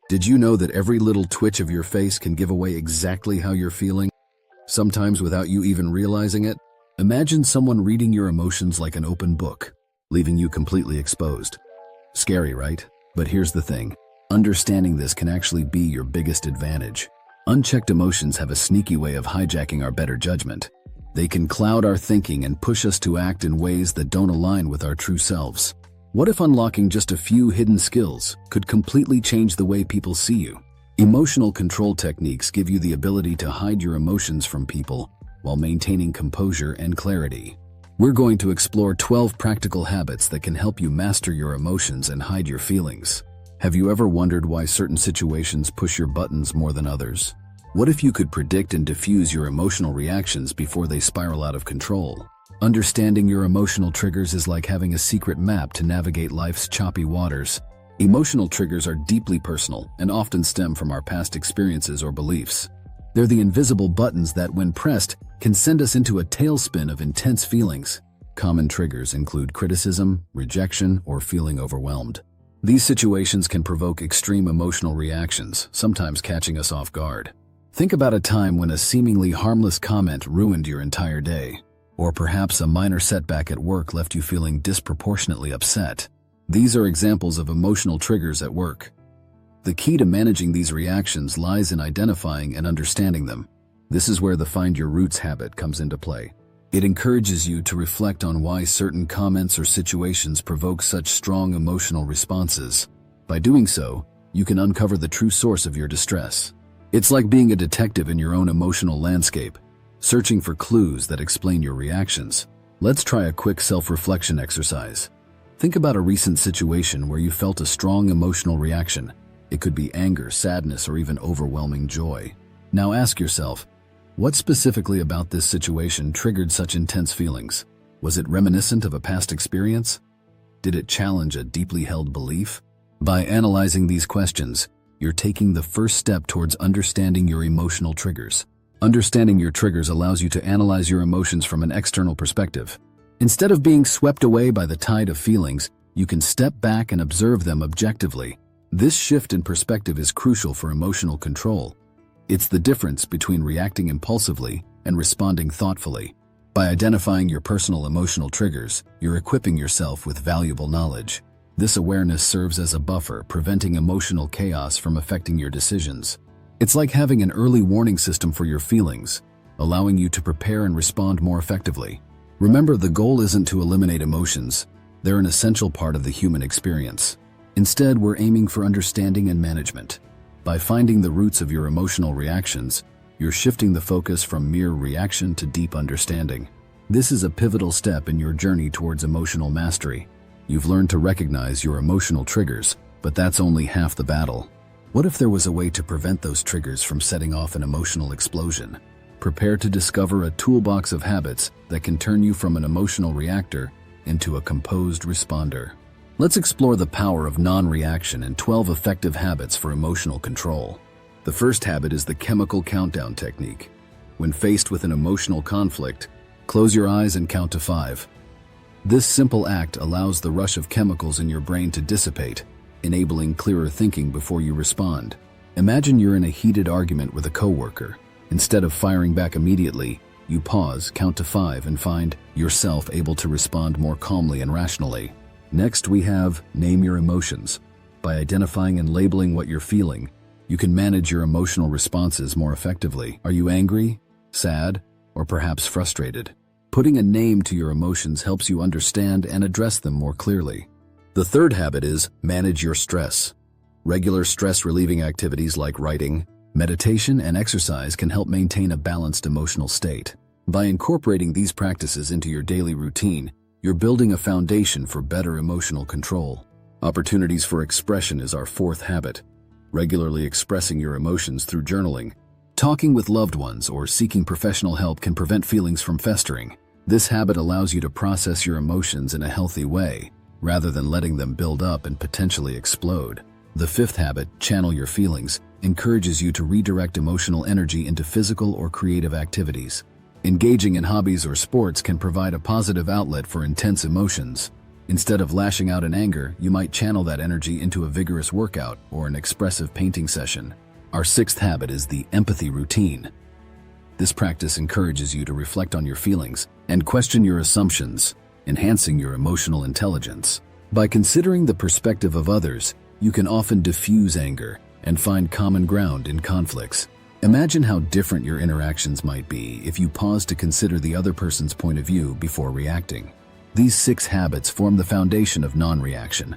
Did you know that every little twitch of your face can give away exactly how you're feeling? Sometimes without you even realizing it? Imagine someone reading your emotions like an open book, leaving you completely exposed. Scary, right? But here's the thing. Understanding this can actually be your biggest advantage. Unchecked emotions have a sneaky way of hijacking our better judgment. They can cloud our thinking and push us to act in ways that don't align with our true selves. What if unlocking just a few hidden skills could completely change the way people see you? Emotional control techniques give you the ability to hide your emotions from people while maintaining composure and clarity. We're going to explore 12 practical habits that can help you master your emotions and hide your feelings. Have you ever wondered why certain situations push your buttons more than others? What if you could predict and diffuse your emotional reactions before they spiral out of control? Understanding your emotional triggers is like having a secret map to navigate life's choppy waters. Emotional triggers are deeply personal and often stem from our past experiences or beliefs. They're the invisible buttons that, when pressed, can send us into a tailspin of intense feelings. Common triggers include criticism, rejection, or feeling overwhelmed. These situations can provoke extreme emotional reactions, sometimes catching us off guard. Think about a time when a seemingly harmless comment ruined your entire day. Or perhaps a minor setback at work left you feeling disproportionately upset. These are examples of emotional triggers at work. The key to managing these reactions lies in identifying and understanding them. This is where the Find Your Roots habit comes into play. It encourages you to reflect on why certain comments or situations provoke such strong emotional responses. By doing so, you can uncover the true source of your distress. It's like being a detective in your own emotional landscape, searching for clues that explain your reactions. Let's try a quick self-reflection exercise. Think about a recent situation where you felt a strong emotional reaction. It could be anger, sadness, or even overwhelming joy. Now ask yourself, what specifically about this situation triggered such intense feelings? Was it reminiscent of a past experience? Did it challenge a deeply held belief? By analyzing these questions, you're taking the first step towards understanding your emotional triggers. Understanding your triggers allows you to analyze your emotions from an external perspective. Instead of being swept away by the tide of feelings, you can step back and observe them objectively. This shift in perspective is crucial for emotional control. It's the difference between reacting impulsively and responding thoughtfully. By identifying your personal emotional triggers, you're equipping yourself with valuable knowledge. This awareness serves as a buffer, preventing emotional chaos from affecting your decisions. It's like having an early warning system for your feelings, allowing you to prepare and respond more effectively. Remember, the goal isn't to eliminate emotions. They're an essential part of the human experience. Instead, we're aiming for understanding and management. By finding the roots of your emotional reactions, you're shifting the focus from mere reaction to deep understanding. This is a pivotal step in your journey towards emotional mastery. You've learned to recognize your emotional triggers, but that's only half the battle. What if there was a way to prevent those triggers from setting off an emotional explosion? Prepare to discover a toolbox of habits that can turn you from an emotional reactor into a composed responder. Let's explore the power of non-reaction and 12 effective habits for emotional control. The first habit is the chemical countdown technique. When faced with an emotional conflict, close your eyes and count to 5. This simple act allows the rush of chemicals in your brain to dissipate, enabling clearer thinking before you respond. Imagine you're in a heated argument with a coworker. Instead of firing back immediately, you pause, count to 5, and find yourself able to respond more calmly and rationally. Next, we have name your emotions. By identifying and labeling what you're feeling, you can manage your emotional responses more effectively. Are you angry, sad, or perhaps frustrated? Putting a name to your emotions helps you understand and address them more clearly. The third habit is manage your stress. Regular stress-relieving activities like writing, meditation, and exercise can help maintain a balanced emotional state. By incorporating these practices into your daily routine, you're building a foundation for better emotional control. Opportunities for expression is our fourth habit. Regularly expressing your emotions through journaling, talking with loved ones, or seeking professional help can prevent feelings from festering. This habit allows you to process your emotions in a healthy way, rather than letting them build up and potentially explode. The fifth habit, channel your feelings, encourages you to redirect emotional energy into physical or creative activities. Engaging in hobbies or sports can provide a positive outlet for intense emotions. Instead of lashing out in anger, you might channel that energy into a vigorous workout or an expressive painting session. Our sixth habit is the empathy routine. This practice encourages you to reflect on your feelings and question your assumptions, enhancing your emotional intelligence. By considering the perspective of others, you can often diffuse anger and find common ground in conflicts. Imagine how different your interactions might be if you paused to consider the other person's point of view before reacting. These 6 habits form the foundation of non-reaction,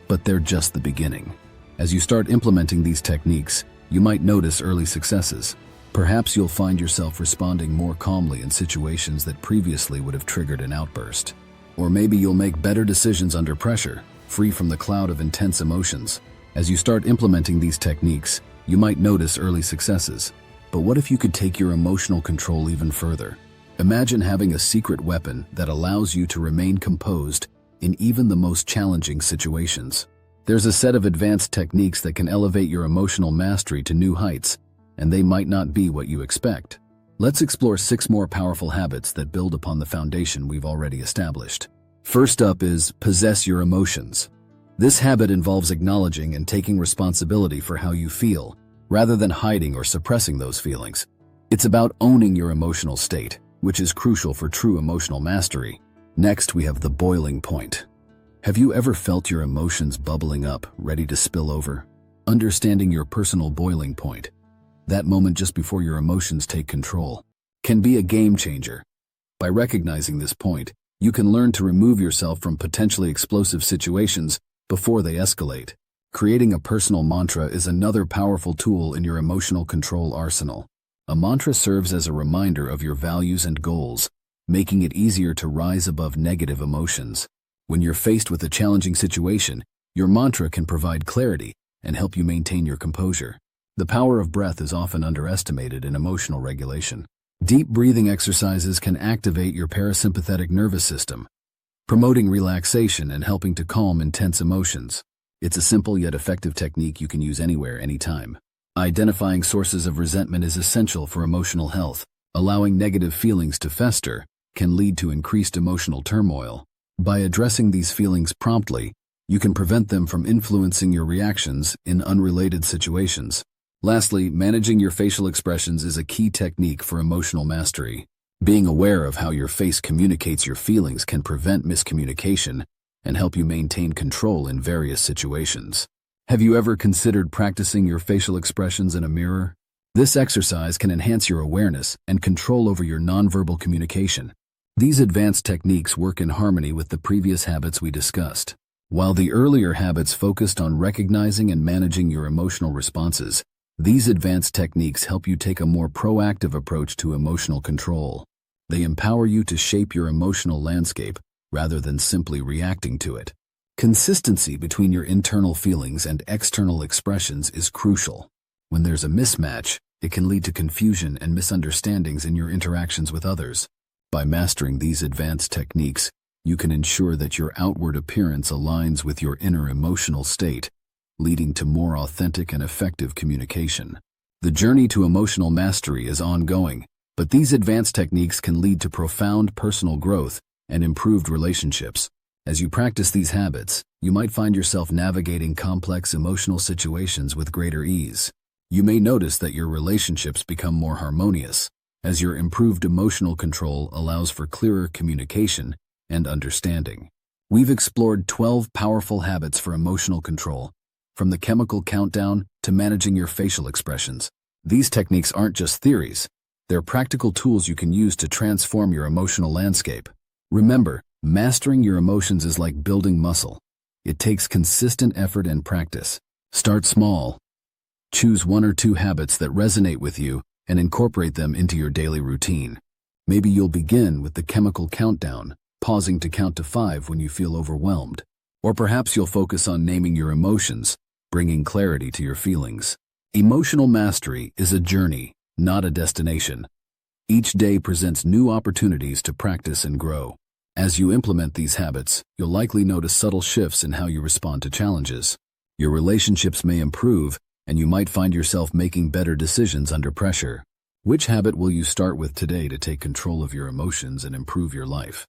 but they're just the beginning. As you start implementing these techniques, you might notice early successes. Perhaps you'll find yourself responding more calmly in situations that previously would have triggered an outburst. Or maybe you'll make better decisions under pressure, free from the cloud of intense emotions. As you start implementing these techniques, you might notice early successes. But what if you could take your emotional control even further? Imagine having a secret weapon that allows you to remain composed in even the most challenging situations. There's a set of advanced techniques that can elevate your emotional mastery to new heights, and they might not be what you expect. Let's explore 6 more powerful habits that build upon the foundation we've already established. First up is possess your emotions. This habit involves acknowledging and taking responsibility for how you feel, rather than hiding or suppressing those feelings. It's about owning your emotional state, which is crucial for true emotional mastery. Next, we have the boiling point. Have you ever felt your emotions bubbling up, ready to spill over? Understanding your personal boiling point, that moment just before your emotions take control, can be a game changer. By recognizing this point, you can learn to remove yourself from potentially explosive situations before they escalate. Creating a personal mantra is another powerful tool in your emotional control arsenal. A mantra serves as a reminder of your values and goals, making it easier to rise above negative emotions. When you're faced with a challenging situation, your mantra can provide clarity and help you maintain your composure. The power of breath is often underestimated in emotional regulation. Deep breathing exercises can activate your parasympathetic nervous system, promoting relaxation and helping to calm intense emotions. It's a simple yet effective technique you can use anywhere, anytime. Identifying sources of resentment is essential for emotional health. Allowing negative feelings to fester can lead to increased emotional turmoil. By addressing these feelings promptly, you can prevent them from influencing your reactions in unrelated situations. Lastly, managing your facial expressions is a key technique for emotional mastery. Being aware of how your face communicates your feelings can prevent miscommunication and help you maintain control in various situations. Have you ever considered practicing your facial expressions in a mirror? This exercise can enhance your awareness and control over your nonverbal communication. These advanced techniques work in harmony with the previous habits we discussed. While the earlier habits focused on recognizing and managing your emotional responses, these advanced techniques help you take a more proactive approach to emotional control. They empower you to shape your emotional landscape rather than simply reacting to it. Consistency between your internal feelings and external expressions is crucial. When there's a mismatch, it can lead to confusion and misunderstandings in your interactions with others. By mastering these advanced techniques, you can ensure that your outward appearance aligns with your inner emotional state, leading to more authentic and effective communication. The journey to emotional mastery is ongoing, but these advanced techniques can lead to profound personal growth and improved relationships. As you practice these habits, you might find yourself navigating complex emotional situations with greater ease. You may notice that your relationships become more harmonious, as your improved emotional control allows for clearer communication and understanding. We've explored 12 powerful habits for emotional control, from the chemical countdown to managing your facial expressions. These techniques aren't just theories, they're practical tools you can use to transform your emotional landscape. Remember, mastering your emotions is like building muscle. It takes consistent effort and practice. Start small. Choose 1 or 2 habits that resonate with you and incorporate them into your daily routine. Maybe you'll begin with the chemical countdown, pausing to count to 5 when you feel overwhelmed. Or perhaps you'll focus on naming your emotions, bringing clarity to your feelings. Emotional mastery is a journey, not a destination. Each day presents new opportunities to practice and grow. As you implement these habits, you'll likely notice subtle shifts in how you respond to challenges. Your relationships may improve, and you might find yourself making better decisions under pressure. Which habit will you start with today to take control of your emotions and improve your life?